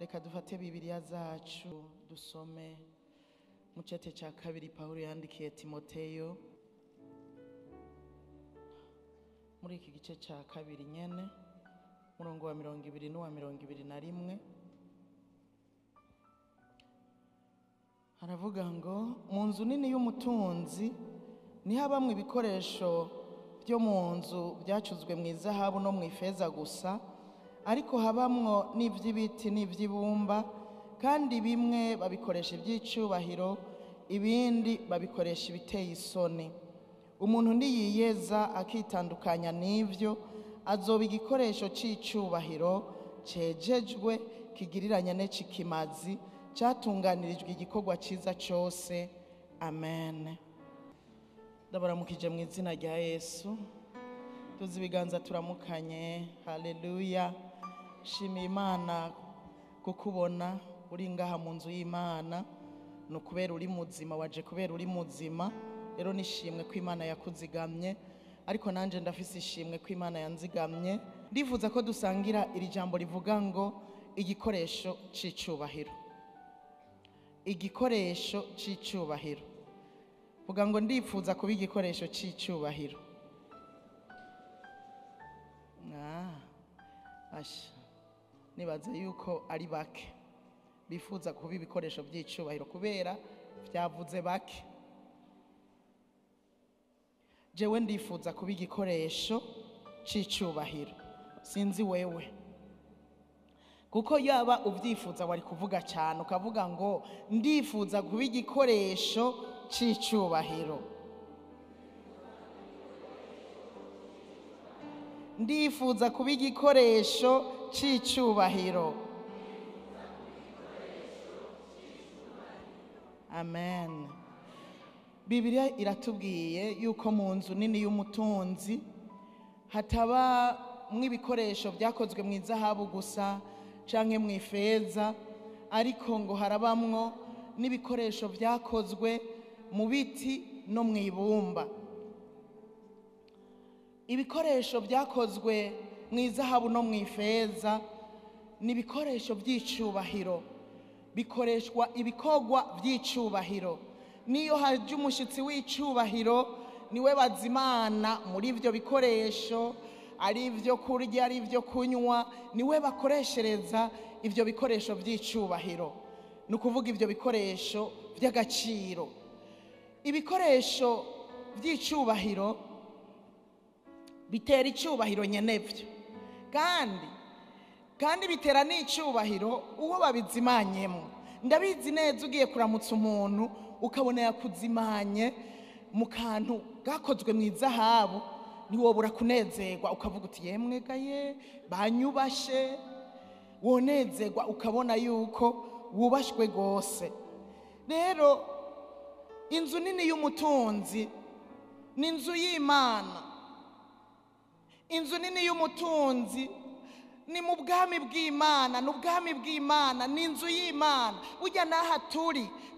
Reka dufate Bibiliya zacu dusome mu cete cya kabiri Pawulo yandikiye Timoteyo muri iki gice cya kabiri nyene murongo wa 20 n'uwa 21. Haravuga ngo mu nzu nini y'umutunzi niho habamwe ibikoresho byo mu nzu byacuzwe mu izahabu no mu ifeza gusa, ariko habamwo n'ivy'ibiti n'ivy'ibumba, kandi bimwe babikoresha iby'icubahiro ibindi babikoresha ibiteye isoni. Umuntu ndiyiyeza akitandukanya n'ivyo azoba igikoresho c'icubahiro cejejwe kigiriranye n'icikimazi cyatunganirijwe igikorwa ciza cyose. Amen. Ndabaramukije mu izina rya Yesu. Tuzi ibiganza turamukanye. Haleluya. Shimira Imana kukubona uri ngaha mu nzu y'Imana, no kubera uri muzima, waje kubera uri muzima. Rero nishimwe ko Imana yakuzigamye, ariko nanje ndafise ishimwe ko Imana yanzigamye. Ndifuza ko dusangira iri jambo rivuga ngo igikoresho c'icubahiro. Igikoresho c'icubahiro. Vuga ngo ndifuza kuba igikoresho c'icubahiro. Asha. Nibaza yuko ari bake bifuza kuba ibikoresho by'icubahiro kubera byavuze bake. Jewe ndifuza kuba igikoresho c'icubahiro. Sinzi wewe. Kuko yaba ubyifuza wari kuvuga cyane ukavuga ngo ndifuza kuba igikoresho c'icubahiro. Ndifuza kuba igikoresho c'icubahiro. Amen. Bibiliya iratubwiye yuko mu nzu nini y'umutunzi hataba mw'ibikoresho byakozwe mu izahabu gusa canke mu ifeza, ariko ngo harabamwo n'ibikoresho byakozwe mu biti no mu ibumba. Ibikoresho byakozwe mu izahabu no mu ifeza ni ibikoresho by'icubahiro, bikoreshwa ibikorwa by'icubahiro. Niyo haje umushitsi w'icubahiro niwe bazimana muri ivyo bikoresho, ari ivyo kurya ari ivyo kunywa, niwe bakoreshereza ivyo bikoresho by'icubahiro. Ni ukuvuga ivyo bikoresho by'agaciro. Ibikoresho by'icubahiro bitera icubahiro nyenevyo, kandi bitera n'icubahiro uwo babizimanyemo. Ndabizi neza ugiye kuramutsa umuntu ukabona yakuzimanye mu kantu gakozwe mu izahabu, ntiwobura kunezerwa ukavuga uti yemwe gaye banyubashe. Wonezerwa ukabona yuko wubashwe gose. Rero inzu nini y'umutunzi ni inzu y'Imana. Inzu nini y'umutunzi ni mu bwami bw'Imana, n'ubwami bw'Imana ni inzu y'Imana. Burya naha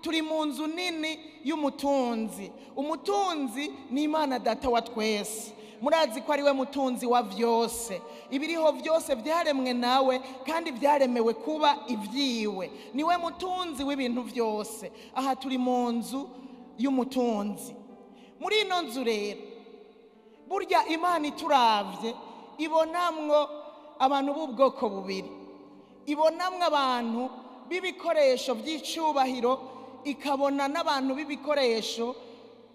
turi mu nzu nini y'umutunzi. Umutunzi ni Imana data wa twese. Murazi ko ari we mutunzi wa vyose. Ibiriho vyose byaremwe nawe kandi byaremewe kuba ivyiwe. Niwe mutunzi w'ibintu vyose. Aha turi mu nzu y'umutunzi. Muri ino nzu rero burya Imana ituravye ibonamwo abantu b'ubwoko bubiri. Ibonamwo abantu b'ibikoresho by'icubahiro, ikabona n'abantu b'ibikoresho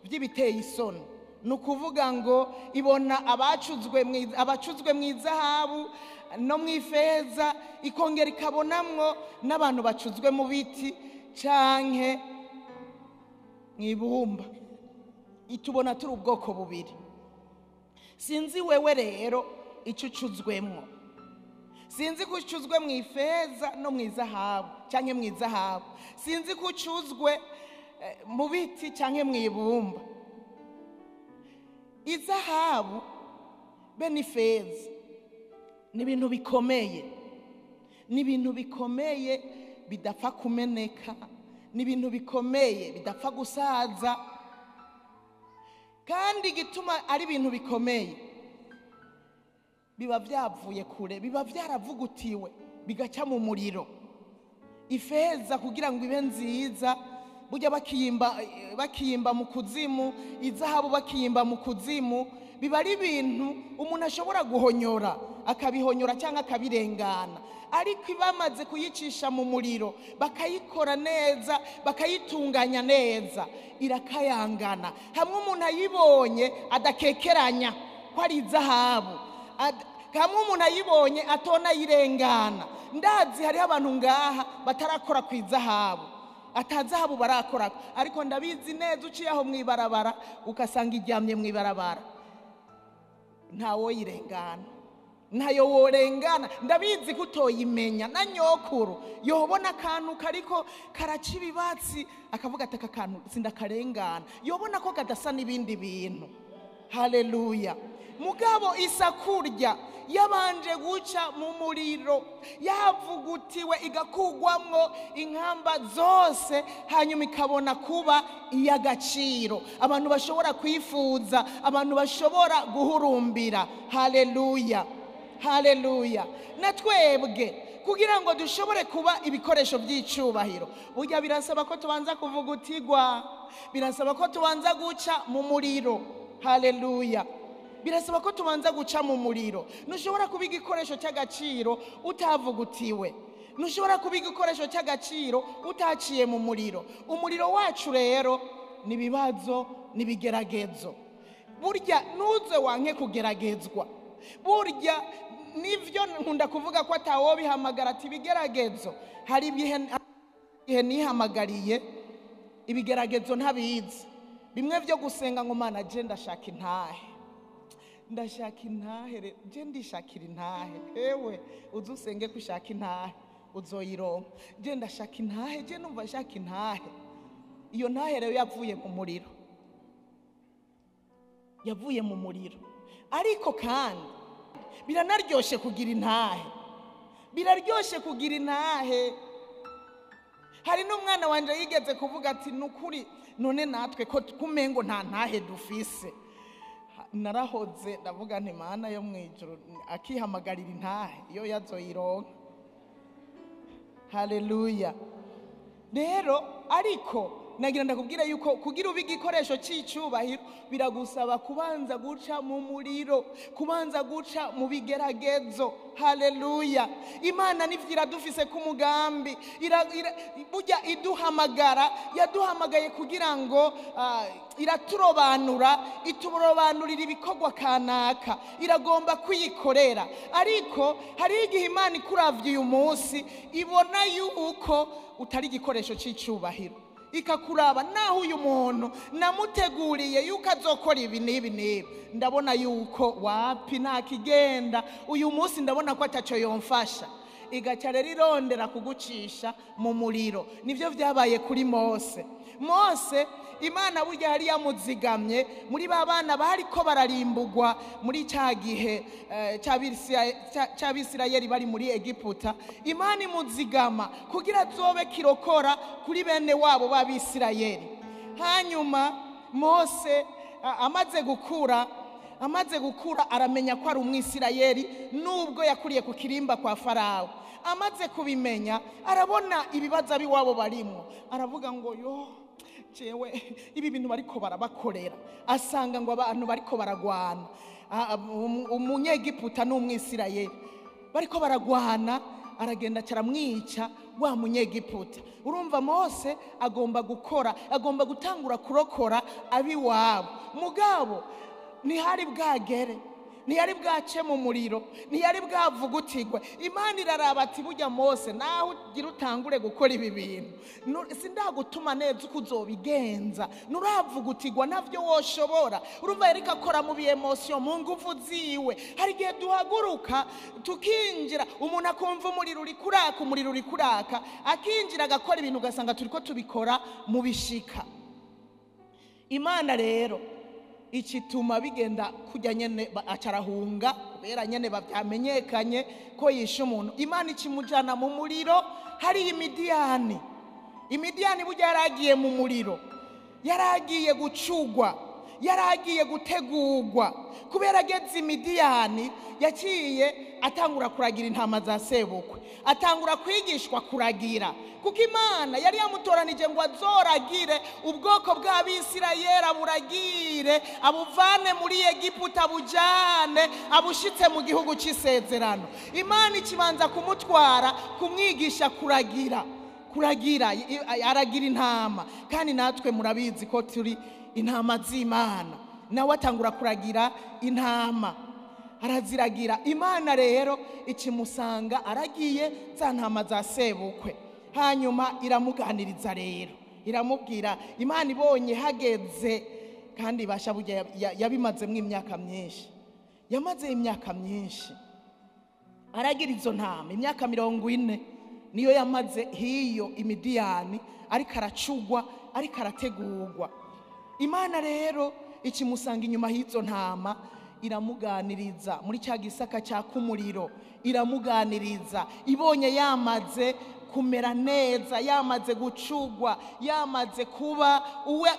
by'ibiteye isoni. Ni ukuvuga ngo ibona abacuzwe mu izahabu no mu ifeza, ikongera ikabonamwo n'abantu bacuzwe mu biti canke mu ibumba. Itubona turi ubwoko bubiri. Sinzi wewe rero icyo ucuzwemwo. Sinzi ko ucuzwe mu ifeza no mu izahabu canke mu izahabu. Sinzi ko ucuzwe mu biti canke mu ibumba. Izahabu be n'ifeza ni ibintu bikomeye. Ni ibintu bikomeye bidapfa kumeneka. Ni ibintu bikomeye bidapfa gusaza. Kandi gituma ari ibintu bikomeye biba byavuye kure, biba byaravugutiwe bigaca mu muriro. ifeza kugira ngo ibe nziza, burya bakiyimba mu kuzimu, izahabu bakiyimba mu kuzimu, biba ari ibintu umuntu ashobora guhonyora, akabihonyora cyangwa akabirengana. Ariko bamaze kuyicisha mu muriro, bakayikora neza, bakayitunganya neza, irakayangana. Hamwe umuntu ayibonye adakekeranya ko ari izahabu, hamwe umuntu ayibonye atona yirengana. Ndazi hariho abantu ngaha batarakora ku izahabu, atazahabu barakora, ariko ndabizi neza uciye aho mwibarabara ukasanga iryamye mwibarabara, ntawo yirengana, ntayo worengana. Ndabizi kutoyimenya na nyokuru yobona akantu kariko karaca ibibatsi akavuga ati aka kantu sindakarengana, yobona ko kadasa n'ibindi bintu. Haleluya. Mugabo isakurya yabanje guca mu muriro, yavugutiwe igakugwamwo inkamba zose, hanyuma ikabona kuba iy'agaciro, abantu bashobora kwifuza, abantu bashobora guhurumbira. Haleluya, haleluya. Natwebwe kugira ngo dushobore kuba ibikoresho by'icubahiro, burya birasaba ko tubanza kuvugutigwa, birasaba ko tubanza guca mu muriro. Haleluya. Birasaba ko tubanza guca mu muriro. Ntushobora kuba igikoresho cy'agaciro utavugutiwe, ntushobora kuba igikoresho cy'agaciro utaciye mu muriro. Umuriro wacu rero ni ibibazo, ni ibigeragezo. Burya ntuze wanke kugeragezwa, burya nivyo nkunda kuvuga ko atawo bihamagara ati ibigeragezo. Hari ibihe nihamagariye ibigeragezo ntabizi, bimwe byo gusenga ngo Mana je ndashaka intahe, ndashaka intahe, je ndishakira intahe. Ewe uzusenge kushaka intahe uzoyironka. Je ndashaka intahe, je numva nshaka intahe. Iyo ntahe rero yavuye mu muriro, yavuye mu muriro. Ariko kandi biranaryoshe kugira intahe, biraryoshe kugira intahe. Hari n'umwana wanje yigeze kuvuga ati nukuri none natwe ko kumengo nta ntahe dufise. Narahoze ndavuga nti Mana yo mwijuru akihamagarira intahe iyo yazoyironka. Haleluya. Rero ariko nagira ndakubwira yuko kugira ubi igikoresho cy'icubahiro biragusaba kubanza guca mu muriro, kubanza guca mu bigeragezo. Haleluya. Imana nivira dufise ku mugambi, burya iduhamagara, yaduhamagaye kugira ngo iraturobanura, iturobanurira ibikorwa kanaka, iragomba kuyikorera. Ariko hari igihe Imana ikuravye uyu munsi ibona yuko utari igikoresho cy'icubahiro, ikakuraba naho uyu muntu namuteguriye yuko azokora ibi n'ibi n'ibi, ndabona yuko wapi nta kigenda, uyu munsi ndabona ko ataco yomfasha, igaca rero irondera kugucisha mu muriro. Nivyo vyabaye kuri Mose. Mose Imana burya yari yamuzigamye muri ba bana bariko bararimbugwa muri cya gihe cy'Abisirayeli bari muri Egiputa. Imana imuzigama kugira azobe kirokora kuri bene wabo b'Abisirayeli. Hanyuma Mose amaze gukura aramenya ko ari Umwisirayeli nubwo yakuriye ku kirimba kwa Farawo. Amaze kubimenya arabona ibibazo abiwabo barimo, aravuga ngo yo jewe ibi bintu bariko barabakorera. Asanga ngo abantu bariko baragwana, umunyegiputa n'Umwisirayeli bariko baragwana, aragenda caramwica wa munyegiputa. Urumva Mose agomba gutangura kurokora abiwabo. Mugabo ntihari bwagere, ntiyari bwace mu muriro, ntiyari bwavugutigwe. Imana iraraba ati burya Mose naho ugira utangure gukora ibi bintu sindagutuma neza uko uzobigenza, nuravugutigwa navyo woshobora. Urumva yariko akora mu bi-emotion, mu nguvu ziwe. Hari igihe duhaguruka tukinjira, umuntu akumva umuriro uri kuraka, akinjira agakora ibintu ugasanga turiko tubikora mu bishika. Imana rero ikituma bigenda kujya nyene acarahunga kubera nyene bavyamenyekanye ko yishe umuntu. Imana ikimujana mu muriro. Hari Imidiyani burya yaragiye mu muriro, yaragiye gucugwa, yaragiye gutegurwa kubera ageze Midiyani. Yaciye atangura kuragira intama za sebukwe, atangura kwigishwa kuragira, kuko Imana yari yamutoranije ngo azoragire ubwoko bw'Abisirayeli, aburagire, abuvane muri Egiputa, abujane abushitse mu gihugu cy'isezerano. Imana ikibanza kumutwara kumwigisha kuragira, aragira intama. Kandi natwe murabizi ko turi intama z'Imana, nawe atangura kuragira intama, araziragira. Imana rero ikimusanga aragiye za ntama za sebukwe, hanyuma iramuganiriza rero, iramubwira. Imana ibonye hageze, kandi bashabuye yabimazemo imyaka myinshi, yamaze imyaka myinshi aragira izo ntama. Imyaka 40 niyo yamaze hiyo Imidiyani, ariko aracugwa, ariko arategurwa. Imana rero ikimusanga inyuma y'izo ntama, iramuganiriza muri cya gisaka cya kumuriro, iramuganiriza. Ibonye yamaze kumera neza, yamaze gucugwa, yamaze kuba uwe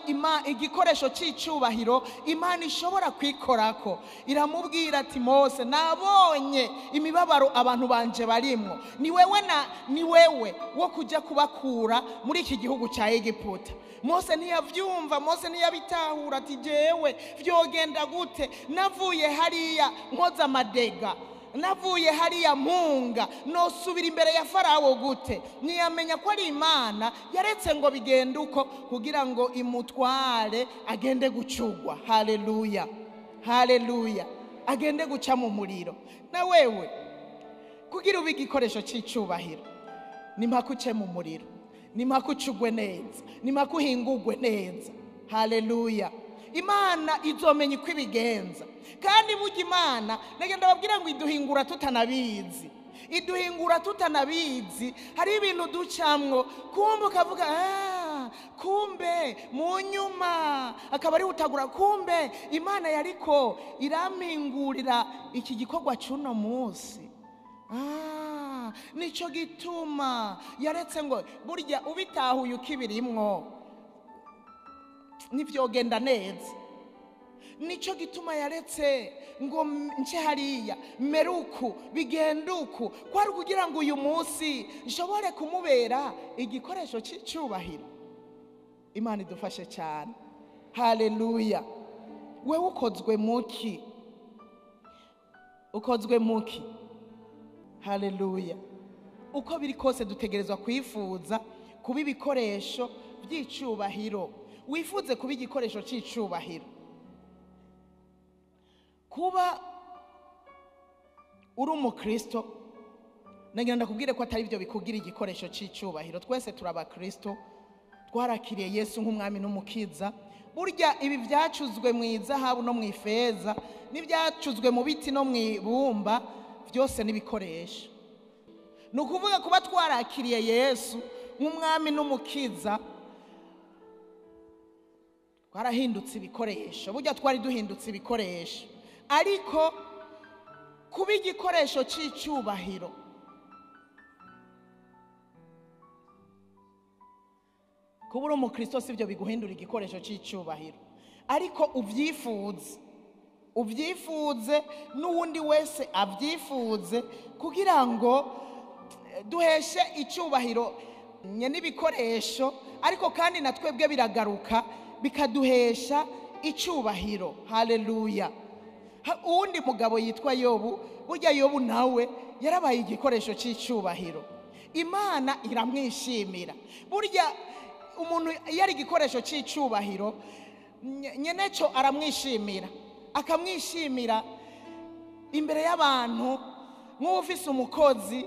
igikoresho cy'icubahiro Imana ishobora kwikorako, iramubwira ati Mose, nabonye imibabaro abantu banje barimwo, ni wewe wo kujya kubakura muri iki gihugu cya Egiputa. Mose ntiyavyumva, Mose ntiyabitahura, ati jewe vyogenda gute? Navuye hariya nkoza amadega, navuye hariya mpunga, nosubira imbere ya Farawo gute? Ntiyamenya ko ari Imana yaretse ngo bigende uko kugira ngo imutware agende gucugwa. Haleluya, haleluya, agende guca mu muriro. Na wewe kugira ube igikoresho cy'icubahiro, nimpaka uce mu muriro, nimpaka ucugwe neza, nimpaka uhingurwe neza. Haleluya. Imana izomenya uko ibigenza. Kandi burya Imana nagenda babwira ngo iduhingura tutanabizi, iduhingura tutanabizi. Hari ibintu ducamwo, kumbe ukavuga kumbe mu nyuma akaba ari utagura, kumbe Imana yariko irampingurira iki gikorwa cy'uno munsi. Nico gituma yaretse ngo burya ubitahuye ukibirimwo nivyogenda neza. Nico gituma yaretse ngo nce hariya meruku bigenduku, kwari kugira ngo uyu munsi nshobore kumubera igikoresho cy'icubahiro. Imana idufashe cyane. Haleluya. Wewe ukozwe muki? Ukozwe muki? Haleluya. Uko biri kose dutegerezwa kwifuza kuba ibikoresho by'icubahiro. Wifuze kuba igikoresho cy'icubahiro. Kuba uri umukristo, nagira ndakubwire ko atari byo bikugira igikoresho cy'icubahiro. Twese turaba Kristo, twarakiriye Yesu nk'umwami n'umukiza. Burya ibi byacuzwe mu izahabu no mu ifeza, n'ibyacuzwe mu biti no mu ibumba, byose n'ibikoresho. Nukuvuga kuba twarakiriye Yesu nk'umwami n'umukiza, twarahindutse ibikoresho. Burya twari duhindutse ibikoresho, ariko kuba igikoresho cy'icubahiro, kuba uri umukristo si byo biguhindura igikoresho cy'icubahiro, ariko ubyifuze n'uwundi wese abyifuze, kugira ngo duheshe icubahiro n'ibikoresho, ariko kandi na twebwe biragaruka bikaduhesha icubahiro. Haleluya. Uwundi mugabo yitwa Yobu, burya Yobu nawe yarabaye igikoresho cy'icubahiro. Imana iramwishimira. Burya umuntu yari igikoresho cy'icubahiro, nyeneco aramwishimira, akamwishimira imbere y'abantu. Nk'ufise umukozi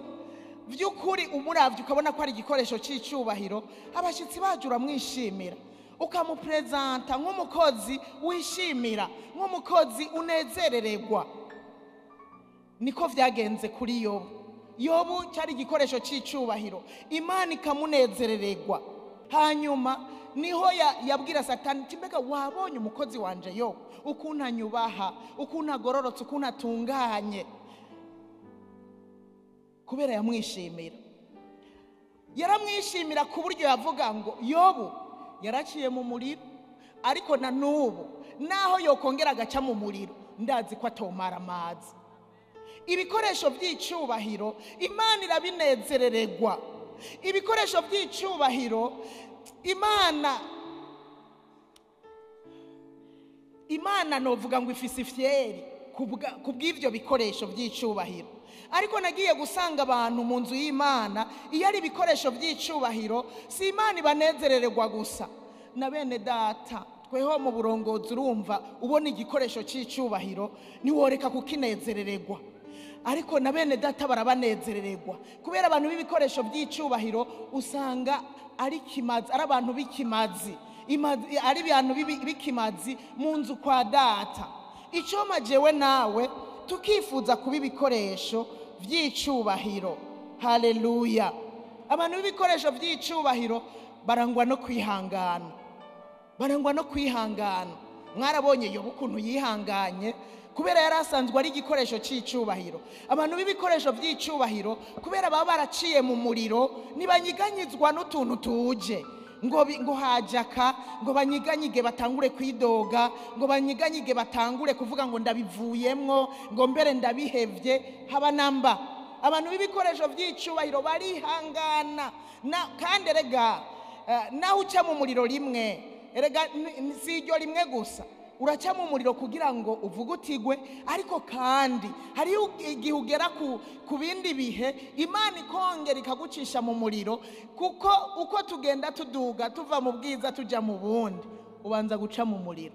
by'ukuri umuravye ukabona ko ari igikoresho cy'icubahiro, abashitsi baje uramwishimira, ukamupresenta nk'umukozi wishimira, nk'umukozi unezerererwa. Niko vyagenze kuri Yobu. Yobu cyari igikoresho cy'icubahiro, Imana ikamunezerererwa. Hanyuma niho yabwira Satani, mbega wabonye umukozi wanje Yobu ukuntu anyubaha, ukuntu agororotse, ukuntu atunganye? Kubera yamwishimira, yaramwishimira ku buryo yavuga ngo Yobu yaraciye mu muriro, ariko na n'ubu naho yokongera agaca mu muriro ndazi ko atomara amazi. Ibikoresho by'icubahiro Imana irabinezerererwa. Ibikoresho by'icubahiro Imana novuga ngo ifise ifyeri kubw'ivyo bikoresho by'icubahiro. Ariko nagiye gusanga abantu mu nzu y'Imana iyo ari ibikoresho by'icubahiro si Imana ibanezerererwa gusa na bene data. Tweho mu burongozi urumva ubona igikoresho c'icubahiro niworeka kukinezerererwa, ariko na bene data barabanezerererwa kubera abantu b'ibikoresho by'icubahiro usanga ari kimazi, ari abantu b'ikimazi, ari abantu b'ikimazi mu nzu kwa data. Icoma jewe nawe tukifuza kuba ibikoresho by'icubahiro. Haleluya. Abantu b'ibikoresho by'icubahiro barangwa no kwihangana, barangwa no kwihangana. Mwarabonye Yobu ukuntu yihanganye kubera yari asanzwe ari igikoresho c'icubahiro. Abantu b'ibikoresho by'icubahiro kubera baba baraciye mu muriro ntibanyiganyizwa n'utuntu tuje ngo hajaka, ngo banyiganyige batangure kwidoga, ngo banyiganyige batangure kuvuga ngo ndabivuyemwo, ngo mbere ndabihevye. Haba namba. Abantu b'ibikoresho by'icubahiro barihangana kandi erega naho uca mu muriro rimwe, erega si iryo rimwe gusa, uraca mu muriro kugira ngo uvuge utigwe, ariko kandi hari igihe ugera ku bindi bihe Imana ikongera ikagucisha mu muriro, kuko uko tugenda tuduga tuva mu bwiza tuja mu bundi ubanza guca mu muriro.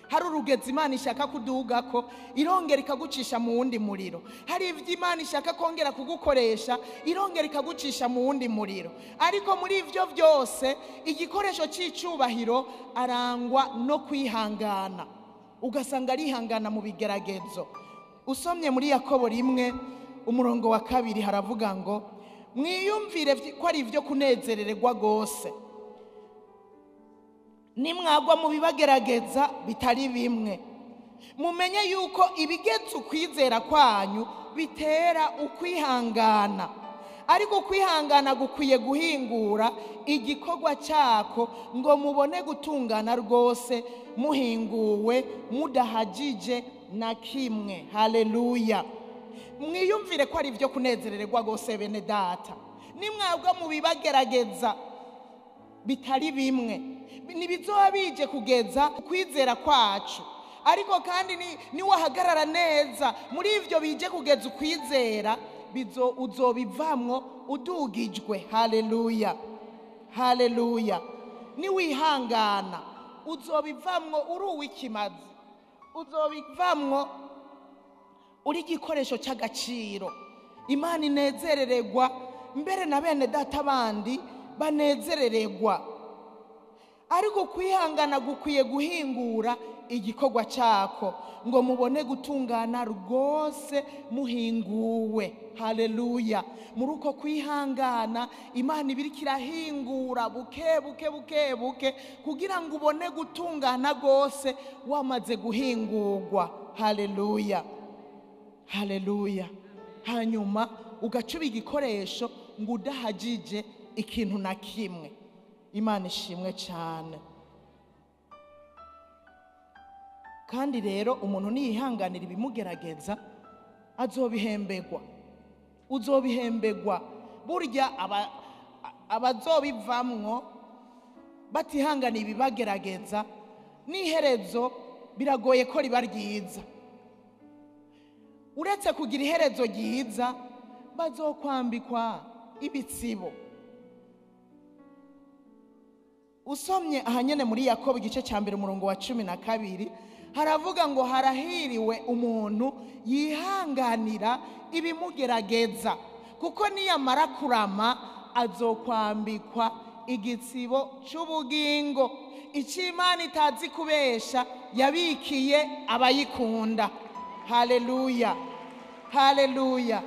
Hari urugezi Imana ishaka kuduga ko irongera ikagucisha mu wundi muriro. Hari ivyo Imana ishaka kongera kugukoresha irongera ikagucisha mu wundi muriro. Ariko muri ivyo byose igikoresho c'icubahiro arangwa no kwihangana, ugasanga arihangana mu bigeragezo. Usomye muri Yakobo 1:2 haravuga ngo mwiyumvire ko ari ivyo kunezerererwa gose nimwagwa mu bibagerageza bitari bimwe, mumenye yuko ibigeze ukwizera kwanyu bitera ukwihangana. Ariko ukwihangana gukwiye guhingura igikorwa cyako ngo mubone gutungana rwose muhinguwe mudahagije na kimwe. Haleluya. Mwiyumvire ko ari ivyo kunezerererwa gose bene data nimwagwa mu bibagerageza bitari bimwe, nibizoba bije kugeza ukwizera kwacu. Ariko kandi niwahagarara neza muri ivyo bije kugeza ukwizera uzobivamwo udugijwe. Haleluya. Haleluya. Niwihangana uzobivamwo uri uw'ikimazi, uzobivamwo uri igikoresho c'agaciro. Imana inezerererwa, mbere na bene data bandi banezerererwa. Ariko kwihangana gukwiye guhingura igikorwa cyako ngo mubone gutungana rwose muhinguwe. Haleluya. Muri uko kwihangana Imana ibiriko irahingura buke buke kugira ngo ubone gutungana rwose wamaze guhingurwa. Haleluya. Haleluya. Hanyuma ugacuba igikoresho ngo udahagije ikintu na kimwe. Imana ishimwe cyane. Kandi rero umuntu niyihanganira ibimugerageza azobihembegwa, uzobihembegwa. Burya abazobivamwo batihanganiye ibibagerageza n'iherezo biragoye ko riba ryiza. Uretse kugira iherezo ryiza bazokwambikwa ibitsibo. Usomye ahanyene muri Yakobo 1:12 haravuga ngo harahiriwe umuntu yihanganira ibimugerageza, kuko niyamara kurama azokwambikwa igitsibo c'ubugingo. Imana itazi kubesha yabikiye abayikunda. Haleluya. Haleluya.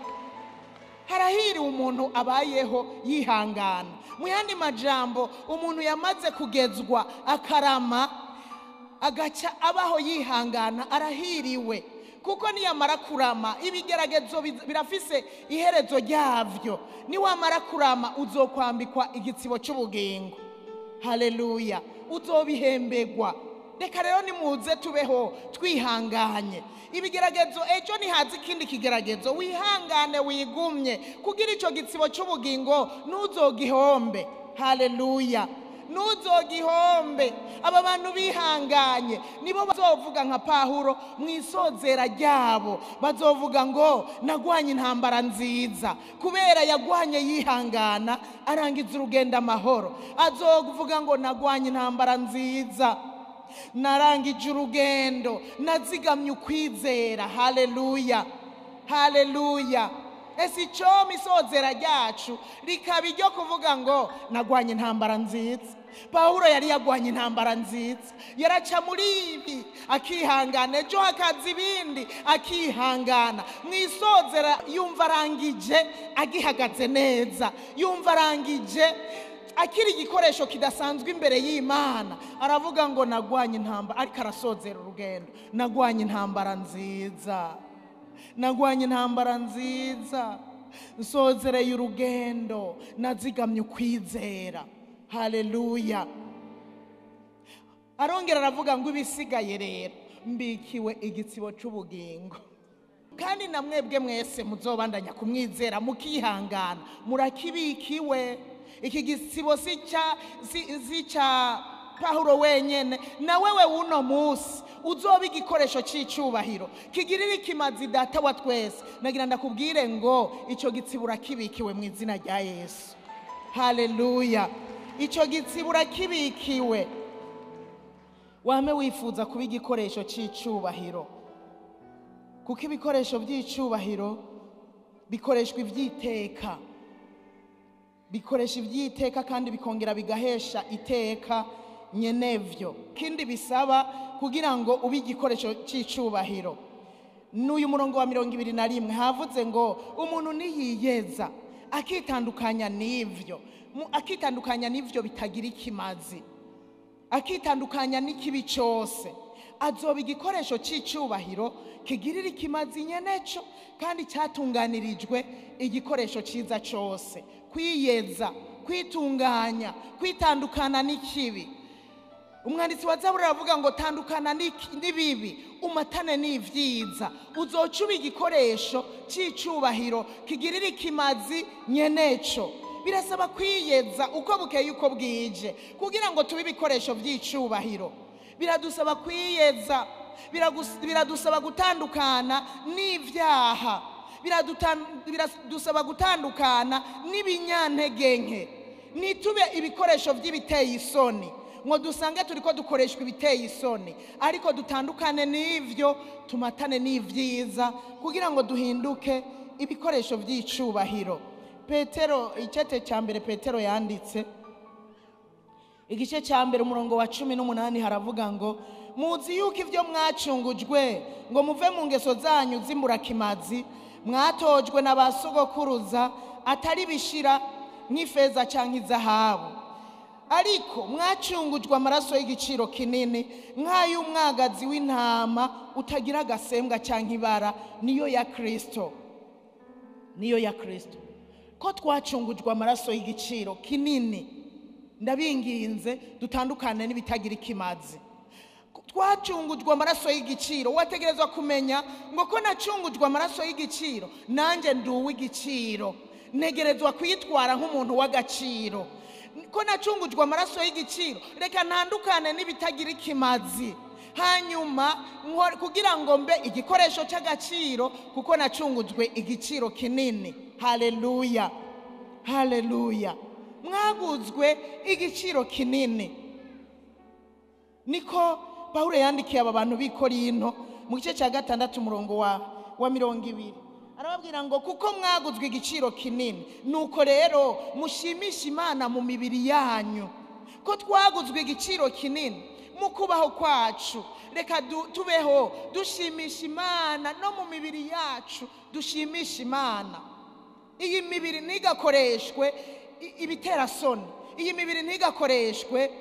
Harahiriwe umuntu abayeho yihangana. Mu yandi majambo umuntu yamaze kugezwa akarama agaca abaho yihangana arahiriwe, kuko niyamara kurama ibigeragezo birafise iherezo ryavyo. Niwamara kurama uzokwambikwa igitsibo c'ubugingo. Haleluya. Uzobihembegwa. reka rero nimuze tubeho twihanganye. Ibigeragezo ejo nihaza ikindi kigeragezo, wihangane wigumye kugira ico gitsibo c'ubugingo ntuzogihombe. Haleluya, ntuzogihombe. Aba bantu bihanganye nibo bazovuga nka Pawulo mwisozera ryabo, bazovuga ngo nagwanye intambara nziza. Kubera yagwanye yihangana arangiza urugendo amahoro, azovuga ngo nagwanye intambara nziza, narangije urugendo, nazigamye ukwizera. Haleluya, haleluya. Ese ico misozera ryacu rikaba iryo kuvuga ngo nagwanye intambara nziza. Pawulo yari yagwanye intambara nziza, yaraca muri ibi akihangana, ejo hakaza ibindi akihangana. Mwisozera yumva arangije agihagaze neza, yumva arangije akiri igikoresho kidasanzwe imbere y'Imana, aravuga ngo nagwanye intambara, ariko arasozera urugendo. Nagwanye intambara nziza, nagwanye intambara nziza, nsozereye urugendo, nazigamye ukwizera. Haleluya. Arongera aravuga ngo ibisigaye rero mbikiwe igitsibo c'ubugingo, kandi namwebwe mwese muzobandanya kumwizera mukihangana, murakibikiwe. Iki gitsibo si ca Pawulo wenyene, na wewe wuno musi uzoba igikoresho c'icubahiro kigirira ikimazi Data wa twese. Nagira ndakubwire ngo ico gitsibo urakibikiwe mu izina rya Yesu. Haleluya, ico gitsibo urakibikiwe. Wame wifuza kuba igikoresho c'icubahiro, kuko ibikoresho by'icubahiro bikoreshwa ivy'iteka, bikoresha ivy'iteka kandi bikongera bigahesha iteka nyenevyo. Kindi bisaba kugira ngo ube igikoresho c'icubahiro, n'uyu murongo wa 21 havuze ngo umuntu niyiyeza akitandukanya n'ivyo bitagira ikimazi, akitandukanya n'ikibi cyose, azoba igikoresho c'icubahiro kigirira ikimazi nyeneco kandi cyatunganirijwe igikoresho ciza cyose. Kwiyeza, kwitunganya, kwitandukana n'ikibi. Umwanditsi wa Zaburi aravuga ngo tandukana n'ibibi umatane n'ivyiza. Uzoca uba igikoresho c'icubahiro kigirira ikimazi nyeneco. Birasaba kwiyeza uko bukeye uko bwije kugira ngo tube ibikoresho by'icubahiro. Biradusaba kwiyeza, biradusaba gutandukana n'ivyaha, biradusaba gutandukana n'ibinyantege nke. Nitube ibikoresho by'ibiteye isoni ngo dusange turiko dukoreshwa ibiteye isoni, ariko dutandukane n'ivyo, tumatane n'ivyiza kugira ngo duhinduke ibikoresho by'icubahiro. Petero, icete ca mbere Petero yanditse igice ca mbere umurongo wa 18 haravuga ngo muzi yuko ivyo mwacungujwe ngo muve mu ngeso zanyu z'imburakimazi mwatojwe n'abasogokuruza, atari bishira nk'ifeza canke izahabu, ariko mwacungujwe amaraso y'igiciro kinini nk'ay'umwagazi w'intama utagira agasembwa canke ibara, niyo ya Kristo. Niyo ya Kristo. Ko twacungujwe amaraso y'igiciro kinini, ndabinginze dutandukane n'ibitagira ikimazi. Twacungujwe amaraso y'igiciro, wategerezwa kumenya ngo ko nacungujwe amaraso y'igiciro nanje nduwe igiciro, negerezwa kwitwara nk'umuntu w'agaciro. Ko nacungujwe amaraso y'igiciro, reka ntandukane n'ibitagira ikimazi, hanyuma kugira ngo mbe igikoresho cy'agaciro kuko nacungujwe igiciro kinini. Haleluya, haleluya. Mwaguzwe igiciro kinini. Niko Pawulo yandikiye aba bantu b'i Korinto mu gice cya 6 umurongo wa 20. Arababwira ngo kuko mwaguzwe igiciro kinini, nuko rero mushimisha Imana mu mibiri yanyu. Ko twaguzwe igiciro kinini mu kubaho kwacu, reka tubeho dushimisha Imana no mu mibiri yacu, dushimisha Imana. Iyi mibiri ntigakoreshwe ibitera soni, iyi mibiri ntigakoreshwe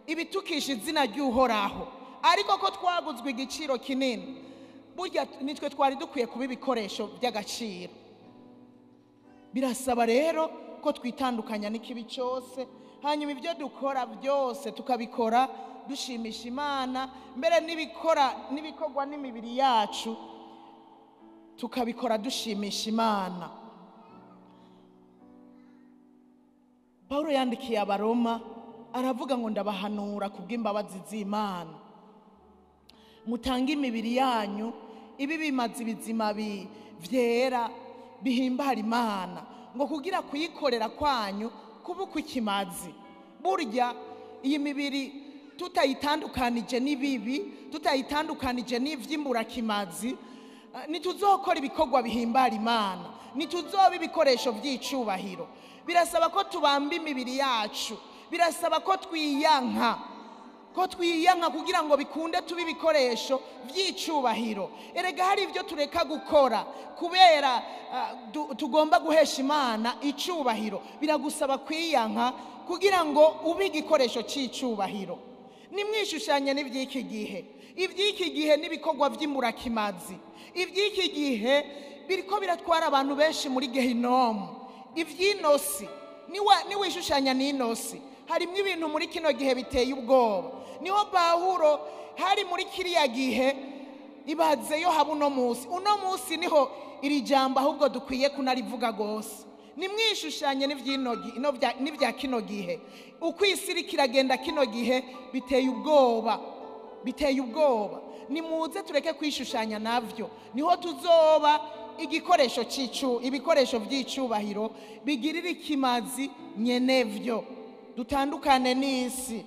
ibitukisha izina ry'Uhoraho, ariko ko twaguzwe igiciro kinini, burya nitwe twari dukwiye kuba ibikoresho by'agaciro. Birasaba rero ko twitandukanya n'ikibi cyose hanyuma ibyo dukora byose tukabikora dushimisha Imana, mbere n'ibikorwa n'imibiri yacu tukabikora dushimisha Imana. Paulo yandikiye Abaroma aravuga ngo ndabahanura kubw'imbabazi z'Imana, mutange imibiri yanyu ibi bimaze bizima vyera bihimbara Imana, ngo kugira kuyikorera kwanyu kubuko ikimazi. Burya iyi mibiri tutayitandukanije n'ibibi, tutayitandukanije n'ivy'imbura kimazi, nituzokora ibikorwa bihimbara Imana, nituzoba ibikoresho by'icubahiro. Birasaba ko tubamba imibiri yacu, birasaba ko twiyanka kugira ngo bikunde tuba ibikoresho by'icubahiro. Erega hari ibyo tureka gukora kubera tugomba guhesha Imana icubahiro, biragusaba kwiyanka kugira ngo ube igikoresho c'icubahiro. Nimwishushanye n'ivy'iki gihe, ivy'iki gihe n'ibikorwa vy'imburakimazi, ivy'iki gihe biriko biratwara abantu benshi muri gehinomu. Ivy'inosi niwishushanya n'inosi, harimwo ibintu muri kino gihe biteye ubwoba. Niho Pawulo hari muri kiriya gihe ibazeyo haba uno munsi niho iri jambo ahubwo dukwiye kunarivuga gose. Nimwishushanye n'ivya kino gihe, uko isi iriko iragenda kino gihe biteye ubwoba. Nimuze tureke kwishushanya navyo, niho tuzoba ibikoresho by'icubahiro bigirira ikimazi nyenevyo. Dutandukane n'isi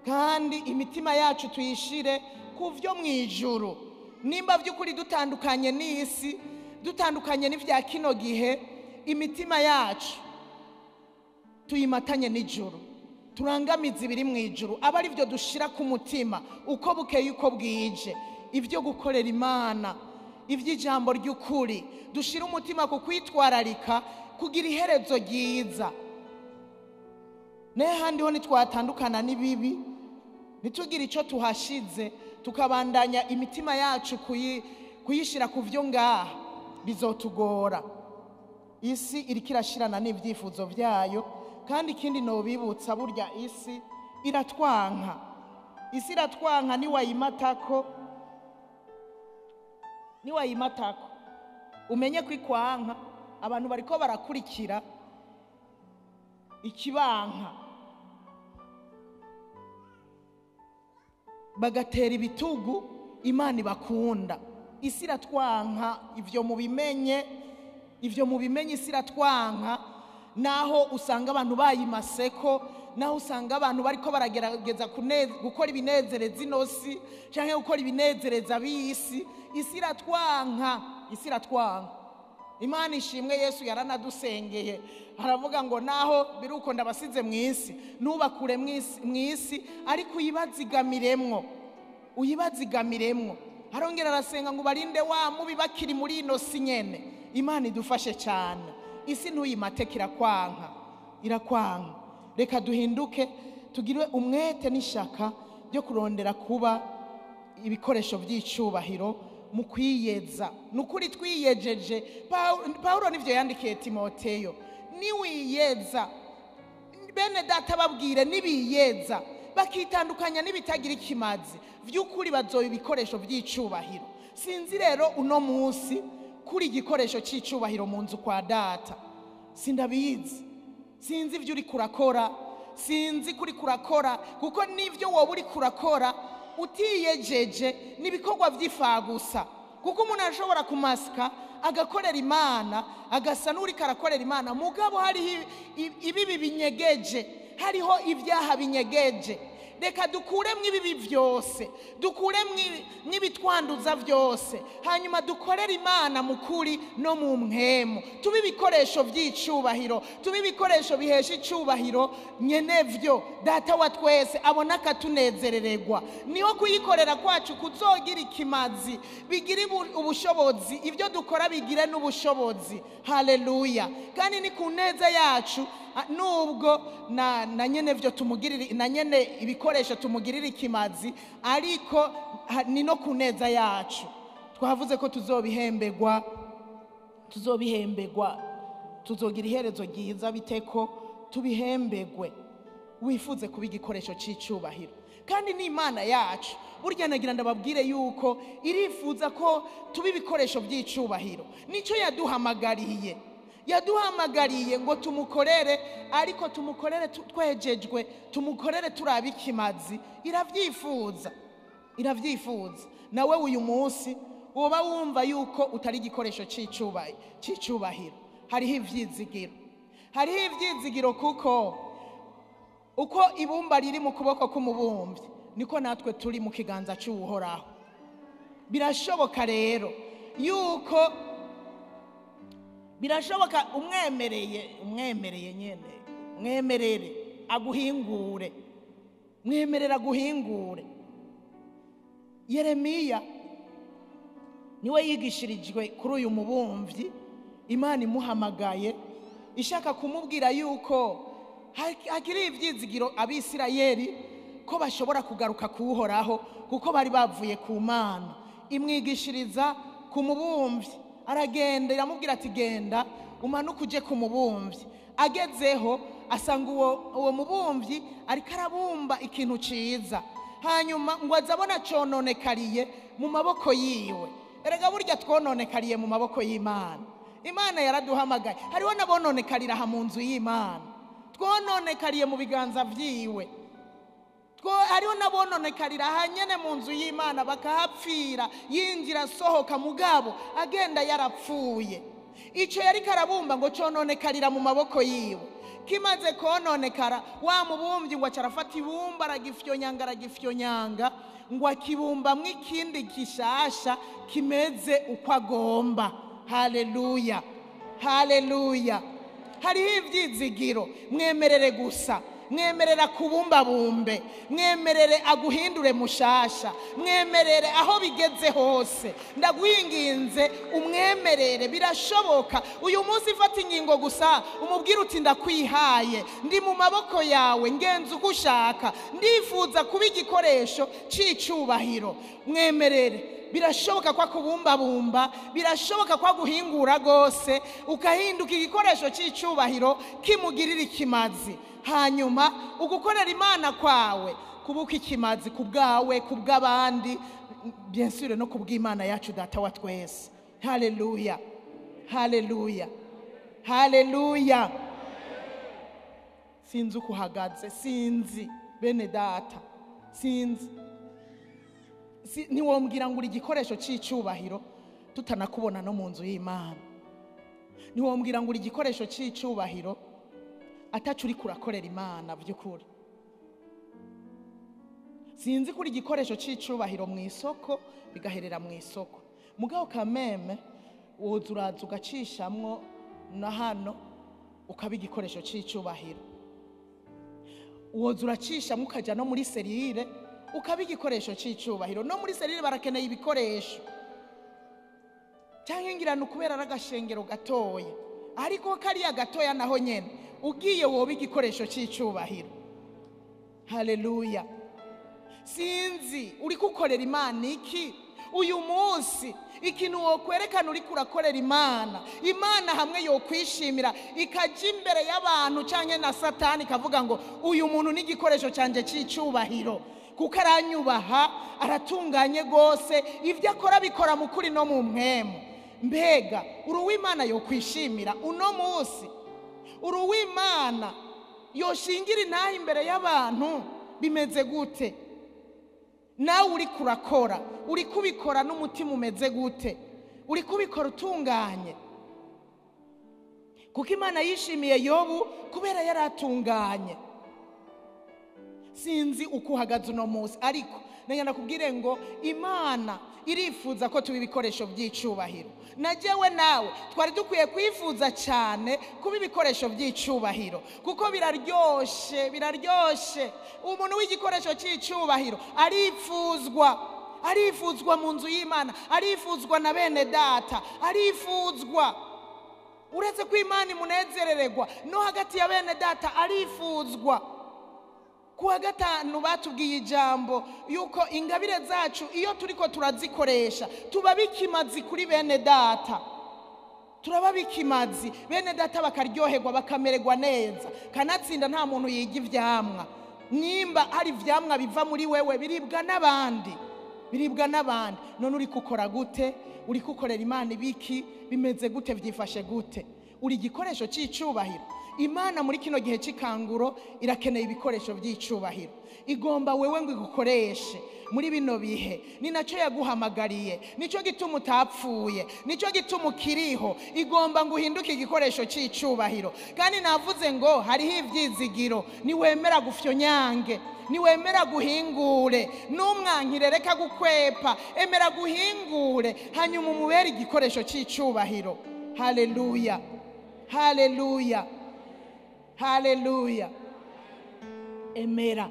kandi imitima yacu tuyishire kuvyo mwijuru. Nimba vy'ukuri dutandukanye n'isi, dutandukanye n'ivya kino gihe, imitima yacu tuyimatanye n'ijuru, turangamiza ibiri mwijuru, aba ari byo dushira ku mutima uko bukeye uko bwije. Ibyo gukorera Imana, ivy'ijambo ry'ukuri, dushira umutima ku kwitwararika kugira iherezo ryiza. Handi ho nitwatandukana n'ibibi, nitugira ico tuhashize, tukabandanya imitima yacu kuyishira ku vyo ngaha, bizotugora. Isi iriko irashirana n'ivyifuzo vyayo, kandi ikindi nobibutsa, burya isi iratwanka. Niwayimatako umenye ko ikwanka. Abantu bariko barakurikira ikibanka, bagatera ibitugu Imana ibakunda. Isi iratwanka, ivyo mubimenye, isi iratwanka. Naho usanga abantu bayimaseko, naho usanga abantu bariko baragerageza gukora ibinezereza inosi canke gukora ibinezereza b'isi, isi iratwanka. Imana ishimwe, Yesu yaranadusengeye aravuga ngo naho biruko ndabasize mw'isi, nubakure mw'isi, ariko uyibazigamiremwo. Arongera arasenga ngo barinde wa mubi bakiri muri ino si nyene. Imana idufashe cyane. Isi ntuyimate, irakwanka. Reka duhinduke, tugire umwete n'ishaka ryo kurondera kuba ibikoresho by'icubahiro mu kwiyeza. Nukuri twiyejeje. Paulo nivyo yandikiye Timoteyo, niwiyeza bene data babwire, nibiyeza bakitandukanya n'ibitagira ikimazi, vy'ukuri bazoba ibikoresho by'icubahiro. Sinzi rero uno munsi kuri igikoresho c'icubahiro mu nzu kwa data, sindabizi. Sinzi ivyo uri kurakora, sinzi kuri kurakora, kuko nivyo wowe uri kurakora utiyejeje n'ibikorwa vy'ifagusa. Kuko umuntu ashobora kumasika agakorera Imana, agasa n'uri karakorera Imana, mugabo hariho ibibi binyegeje, hariho ibyaha binyegeje. Reka dukuremwo ibibi vyose, dukuremwo n'ibitwanduza vyose, hanyuma dukorere Imana mukuri no mu mpwemu. Tubi ibikoresho vy'icubahiro, tubi ibikoresho bihesha icubahiro nyenevyo Data wa twese abona akatunezerererwa. Niho kuyikorera kwacu kuzogira ikimazi, bigire ubushobozi, ibyo dukora bigire n'ubushobozi. Haleluya. Kandi ni ku neza yacu, nubwo na nyene vyo tumugirira, na nyene ibikoresho tumugirira ikimazi, ariko ni no ku neza yacu. Twavuze ko tuzobihembegwa, tuzogira iherezo ryiza, biteko tubihembegwe. wifuze kuba igikoresho cy'icubahiro. Kandi n'Imana yacu burya nagira ndababwire yuko irifuza ko tuba ibikoresho by'icubahiro. Nicyo yaduhamagariye ngo tumukorere, ariko tumukorere twejejwe, tumukorere turabe ikimazi. Iravyifuza. Nawe uyu munsi woba wumva yuko utari igikoresho cy'icubahiro, hariho ivyizigiro kuko uko ibumba riri mu kuboko k'umubumbyi niko natwe turi mu kiganza cy'Uhoraho. Birashoboka rero yuko umwemereye nyene, mwemerera aguhingure. Yeremiya niwe yigishirijwe kuri uyu mubumbyi, Imana imuhamagaye ishaka kumubwira yuko hakiri ivyizigiro Abisirayeli ko bashobora kugaruka kuhoraho kuko bari bavuye ku Mana. Imwigishiriza ku mubumbyi, aragenda iramubwira ati genda umanuka uje ku mubumbyi. Agezeho asanga uwo mubumbyi ariko arabumba ikintu ciza, hanyuma ngo azabona cononekariye mu maboko yiwe. Erega burya twononekariye mu maboko y'Imana. Imana yaraduhamagaye. Hariho nabononekarira ha mu nzu y'Imana, twononekariye mu biganza vyiwe. Hariho nabononekarira hanyene mu nzu y'Imana bakahapfira, yinjira sohoka mugabo agenda yarapfuye. Ico yari karabumba ngo cononekarira mu maboko yiwe. Kimaze kononekara, wa mubumbyi ngo acarafata ibumba aragifyonyanga ngo akibumbamwo ikindi gishasha kimeze uko agomba. Haleluya. Hariho ivyizigiro. Mwemerere gusa, mwemerera kubumbabumbe, mwemerere aguhindure mushasha, mwemerere aho bigeze hose. Ndaguhinginze umwemerere, birashoboka. Uyu munsi fata ingingo gusa, umubwire uti ndakwihaye, ndi mu maboko yawe, ngenza ugushaka, ndifuza kuba igikoresho c'icubahiro. Mwemerere. Birashoboka kwa kubumbabumba, birashoboka kwa guhingura gose, ukahinduka igikoresho c'icubahiro kimugirira ikimazi. Hanyuma ugukorera Imana kwawe kubuka ikimazi kubwawe, kubw'abandi, bien sûr no kubw'Imana yacu Data wa twese. Haleluya. Sinzi uko uhagaze, sinzi bene data, sinzi. Niwombwira ngo uri igikoresho c'icubahiro tutanakubona no mu nzu y'Imana. Niwombwira ngo uri igikoresho c'icubahiro atacu uri kurakorera Imana by'ukuri. Sinzi kuri igikoresho c'icubahiro mu isoko bigaherera mu isoko, mugabo kameme woza uraza ugacishamwo na hano ukaba igikoresho c'icubahiro. Woza uracishamwo ukaja no muri serire ukaba igikoresho c'icubahiro. No muri serire barakeneye ibikoresho. Cyangwa ngirana kubera aragashengero gatoya, ariko kariya gatoya naho nyene ugiye woba igikoresho c'icubahiro. Haleluya. Sinzi uri kukorera Imana iki uyu munsi, ikintu wokwerekana uri kurakorera Imana hamwe yokwishimira ikaja imbere y'abantu canke na Satani kavuga ngo uyu muntu ni igikoresho canje c'icubahiro kuko aranyubaha, aratunganye gose, ivyo akora bikora mu kuri no mu mpwemu. Mbega uruw'Imana yokwishimira uno munsi, uruw'Imana yoshingira intahe imbere y'abantu bimeze gute? Nawe uri kurakora, uri kubikora n'umutima umeze gute? Uri kubikora utunganye? Kuko Imana yishimiye Yobu kubera yaratunganye. Sinzi uko uhagaze uno munsi, ariko nengenda kubwire ngo Imana irifuza ko tuba ibikoresho by'icubahiro. Najewe nawe twari dukwiye kwifuza cyane kuba ibikoresho by'icubahiro kuko biraryoshe. Umuntu w'igikoresho cy'icubahiro arifuzwa mu nzu y'Imana, arifuzwa na bene data, arifuzwa uretse ko Imana imunezerererwa no hagati ya bene data arifuzwa. Kuwa gatanu batubwiye ijambo yuko ingabire zacu iyo turiko turazikoresha tuba bikimazi kuri bene data. turaba bikimazi bene data bakaryoherwa bakamererwa neza. Kanatsinda nta muntu yiga ivyamwa, nimba hari ivyamwa biva muri wewe biribwa n'abandi, none uri gukora gute? Uri gukorera Imana ibiki? Bimeze gute? Vyifashe gute? Uri igikoresho c'icubahiro. Imana muri kino gihe c'ikanguro irakeneye ibikoresho by'icubahiro, igomba wewe ngo igukoreshe muri bino bihe. Ni naco yaguhamagariye, nico gituma utapfuye, nico gituma ukiriho. Igomba ngo uhinduke igikoresho c'icubahiro. Kandi navuze ngo hariho ivyizigiro, niwemera gufyonyange, niwemera guhingure, n'umwankire reka gukwepa, emera guhingure, hanyuma umubere igikoresho c'icubahiro. Haleluya, haleluya, haleluya. Emera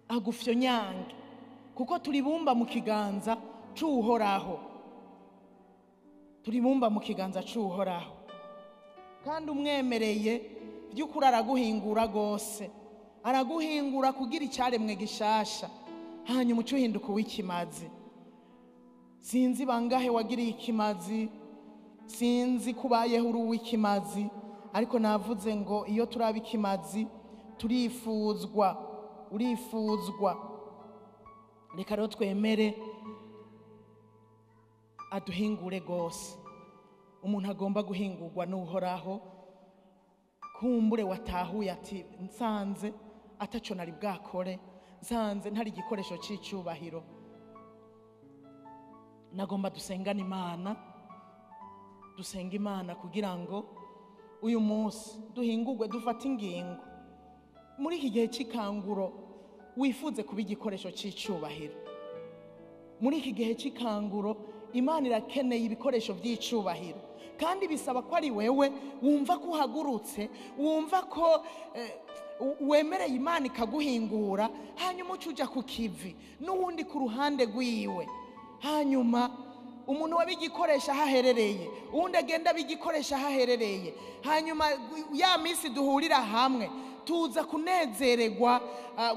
agufyonyange, kuko turibumba mu kiganza c'Uhoraho, turibumba mu kiganza c'Uhoraho. Kandi umwemereye by'ukuri araguhingura gose, araguhingura kugira icyaremwe gishasha, hanyuma ucuhinduka uw'ikimazi. Sinzi bangahe wagiriye ikimazi, sinzi kubayeho uri uw'ikimazi, ariko navuze ngo iyo turaba ikimazi turifuzwa, urifuzwa. Reka rero twemere aduhingure gose. Umuntu agomba guhingurwa n'Uhoraho. Kumbure watahuye ati nsanze ataco nari bwakore, nsanze ntari igikoresho c'icubahiro. Nagomba dusengana Imana, dusenga Imana kugira ngo uyu munsi duhingurwe, dufate ingingo muri iki gihe c'ikanguro wifuze kuba igikoresho c'icubahiro. Muri iki gihe c'ikanguro Imana irakeneye ibikoresho by'icubahiro, kandi bisaba ko ari wewe wumva ko uhagurutse, wumva ko wemereye Imana ikaguhingura, hanyuma ucuja ku kivi n'uwundi ku ruhande rwiwe. Hanyuma umuntu wabigikoresha haherereye, uwundi agenda bigikoresha haherereye. Hanyuma ya misi duhurira hamwe tuza kunezererwa,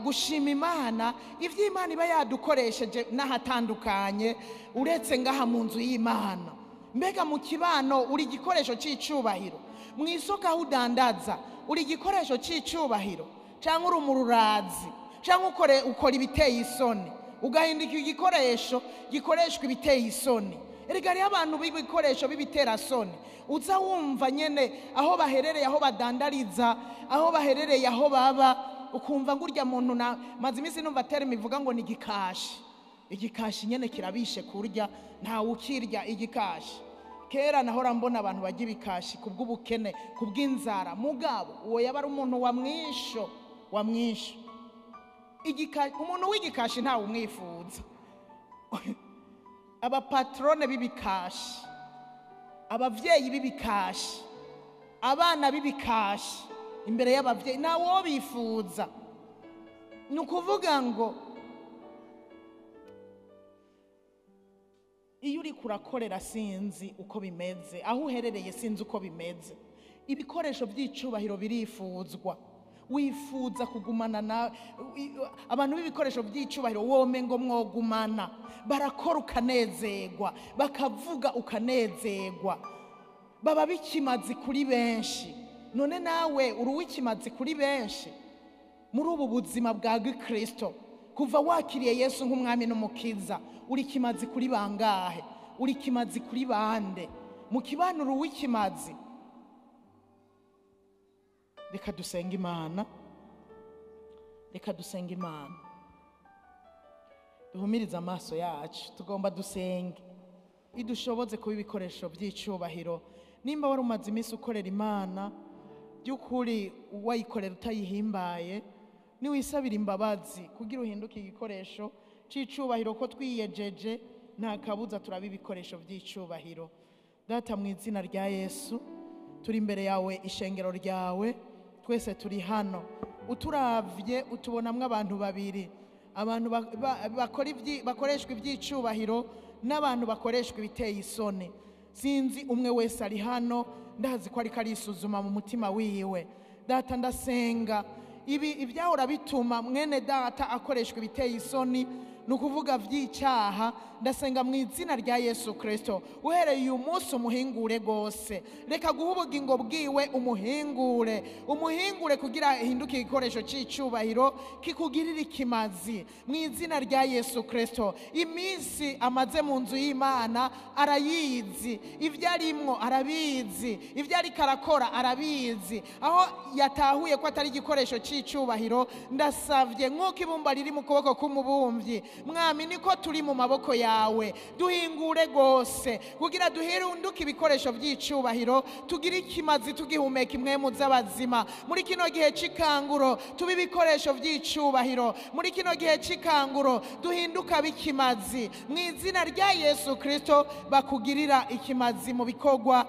gushima Imana ivyo Imana iba yadukoresheje n'ahatandukanye uretse ngaha mu nzu y'Imana. Mbega mu kibano uri igikoresho c'icubahiro, mu isoko aho udandaza uri igikoresho c'icubahiro, canke uri umururazi, canke ukora ibiteye isoni, ugahinduka igikoresho gikoreshwa ibiteye isoni. Erega ari abantu b'ibikoresho b'ibitera soni, uza wumva nyene aho baherereye, aho badandariza, aho baherereye, aho baba, ukumva ngurya muntu na maze imisi numva terme ivuga ngo ni igikashi. Igikashi nyene kirabishe kurya, nta ukirya igikashi. Kera nahora mbona abantu bajya ibikashi kubw'ubukene, kubw'inzara, mugabo uwo yaba ari umuntu wa mwisho, wa mwisho. Igikashi, umuntu w'igikashi nta umwifuza. Abapatrone b'ibikashi, abavyeyi b'ibikashi, abana b'ibikashi imbere y'abavyeyi nawo bifuza. Nukuvuga ngo iyo uri kurakorera sinzi uko bimeze, aho uherereye sinzi uko bimeze, ibikoresho by'icubahiro birifuzwa. Wifuza kugumana na abantu b'ibikoresho by'icubahiro, wome ngo mwogumana, barakora ukanezerwa, bakavuga ukanezerwa, baba bikimazi kuri benshi. None nawe uri uw'ikimazi kuri benshi muri ubu buzima bwa Gikristo. Kuva wakiriye Yesu nk'umwami n'umukiza, uri kimazi kuri bangahe? Uri kimazi kuri bande? Mu kibano uri uw'ikimazi. Reka dusenga Imana, reka dusenga Imana, duhumirize amaso yacu, tugomba dusenge idushoboze kuba ibikoresho by'icubahiro. Nimba wari umaze iminsi ukorera Imana by'ukuri, wayikorera utayihimbaye, niwisabira imbabazi kugira uhinduke igikoresho c'icubahiro. Ko twiyejeje nta kabuza turaba ibikoresho by'icubahiro. Data, mu izina rya Yesu turi imbere yawe, ishengero ryawe, twese turi hano. Uturavye utubonamwe abantu babiri, abantu bakoreshwa iby'icubahiro n'abantu bakoreshwa ibiteye isoni. Sinzi umwe wese ari hano, ndazi ko ariko arisuzuma mu mutima wiwe. Data, ndasenga ibi ibyahora bituma mwene data akoreshwa ibiteye isoni, ni ukuvuga vy'icyaha, ndasenga mu izina rya Yesu Kristo, uhereye uyu munsi umuhingure rwose. Reka guha ubugingo bwiwe umuhingure kugira ahinduke igikoresho c'icubahiro kikugirira ikimazi mu izina rya Yesu Kristo. Iminsi amaze mu nzu y'Imana arayizi, ivyo arimwo arabizi, ivyo ariko arakora arabizi. Aho yatahuye ko atari igikoresho c'icubahiro, ndasavye nk'uko ibumba riri mu kuboko k'umubumvyi, Mwami niko turi mu maboko yawe, duhingure rwose kugira duhinduke ibikoresho vy'icubahiro, tugire ikimazi tugihumeka impwemu z'abazima. Muri kino gihe c'ikanguro tuba ibikoresho vy'icubahiro, muri kino gihe c'ikanguro duhinduka bikimazi mu izina rya Yesu Kristo. Bakugirira ikimazi mu bikorwa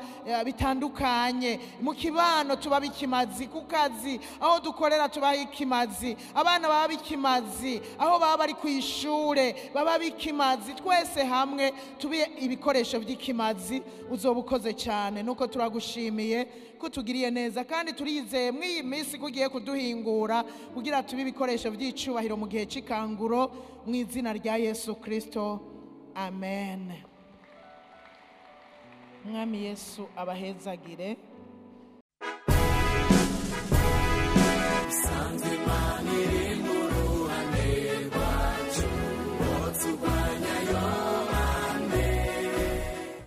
bitandukanye, mu kibano tuba bikimazi, ku kazi aho dukorera tuba ikimazi, abana baba bikimazi, aho baba bari ku ishure baba bikimazi, twese hamwe tube ibikoresho vy'ikimazi. Uzoba ukoze cyane, nuko turagushimiye ko tugiriye neza, kandi turizeye muri iyi minsi kugiye kuduhingura kugira tube ibikoresho vy'icubahiro mu gihe c'ikanguro mu izina rya Yesu Kristo, amen. Mwami Yesu abahezagire.